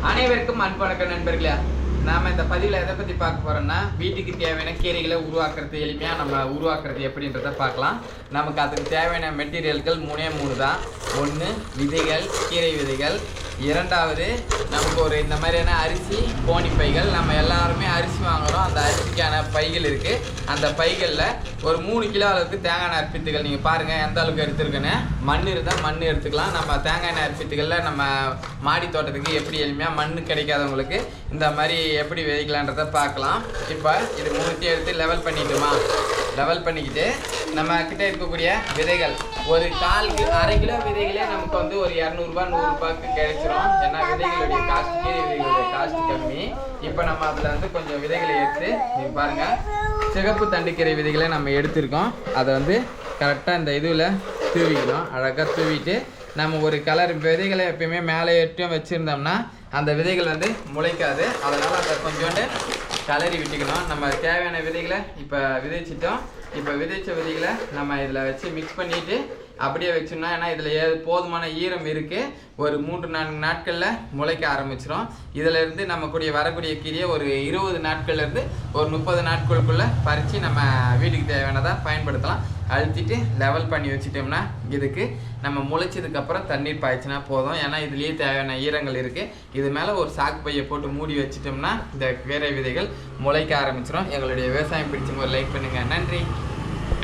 அனைவருக்கும் அன்பு வணக்கம் நண்பர்களே. நாம இந்த பதிவில் எதை பற்றி பார்க்க போறோம்னா, வீட்டுக்கு தேவையான கீரைகளை உருவாக்குறது எளிமையாக நம்ம உருவாக்குறது எப்படின்றத பார்க்கலாம். நமக்கு அதுக்கு தேவையான மெட்டீரியல்கள் மூணு தான். ஒன்று விதைகள், கீரை விதைகள். இரண்டாவது நமக்கு இந்த மாதிரியான அரிசி கோணி பைகள். நம்ம எல்லாருமே அரிசி வாங்குகிறோம், அந்த அரிசிக்கான பைகள் இருக்குது. அந்த பைகளில் ஒரு 3 கிலோ அளவுக்கு தேங்காய் எண்ணெய் அரிப்பித்துகள். நீங்கள் பாருங்கள் எந்த அளவுக்கு எடுத்துருக்குன்னு. மண் இருந்தால் மண் எடுத்துக்கலாம். நம்ம தேங்காய் எண்ணெய் அரிப்பித்துகளில் நம்ம மாடி தோட்டத்துக்கு எப்படி எளிமையாக மண் கிடைக்காதவங்களுக்கு இந்த மாதிரி எப்படி விதைக்கலான்றதை பார்க்கலாம். இப்போ இது 3 எடுத்து லெவல் பண்ணிட்டுமா, லெவல் பண்ணிக்கிட்டு நம்ம கிட்ட இருக்கக்கூடிய விதைகள் ஒரு அரை கிலோ விதைகளே நமக்கு ஒரு 200 ரூபா 100 ரூபாய்க்கு கிடைச்சிரும். ஏன்னா விதைகளுடைய காஸ்ட், கீரை விதைகளுடைய காஸ்ட் கம்மி. இப்போ நம்ம அதில் கொஞ்சம் விதைகளை எடுத்து நீங்கள் பாருங்கள், சிகப்பு தண்டுக்கீரை விதைகளை நம்ம எடுத்திருக்கோம். அதை கரெக்டாக இந்த இதில் தூவிக்கணும். அழகாக தூவிட்டு நம்ம ஒரு கலர் விதைகளை எப்பயுமே மேலே எட்டும் வச்சுருந்தோம்னா அந்த விதைகள் முளைக்காது. அதனால் அதை கொஞ்சோண்டு கலரி விட்டுக்கணும். நம்ம தேவையான விதைகளை இப்போ விதைச்சிட்டோம். இப்போ விதைச்ச விதைகளை நம்ம இதில் வச்சு மிக்ஸ் பண்ணிவிட்டு அப்படியே வச்சோம்னா, ஏன்னா இதில் போதுமான ஈரம் இருக்குது. ஒரு 3-4 நாட்களில் முளைக்க ஆரம்பிச்சிடும். இதிலேருந்து நம்ம வரக்கூடிய கீரையை ஒரு 20 நாட்கள்லேருந்து ஒரு 30 நாட்களுக்குள்ளே பறித்து நம்ம வீட்டுக்கு தேவையானதாக பயன்படுத்தலாம். அழுத்திட்டு லெவல் பண்ணி வச்சுட்டோம்னா இதுக்கு நம்ம முளைச்சதுக்கப்புறம் தண்ணீர் பாய்ச்சினா போதும். ஏன்னா இதுலேயே தேவையான ஈரங்கள் இருக்குது. இது மேலே ஒரு சாக்கு பையை போட்டு மூடி வச்சிட்டோம்னா இந்த கீரை விதைகள் முளைக்க ஆரம்பிச்சிடும். எங்களுடைய விவசாயம் பிடிச்சவங்க லைக் பண்ணுங்கள். நன்றி.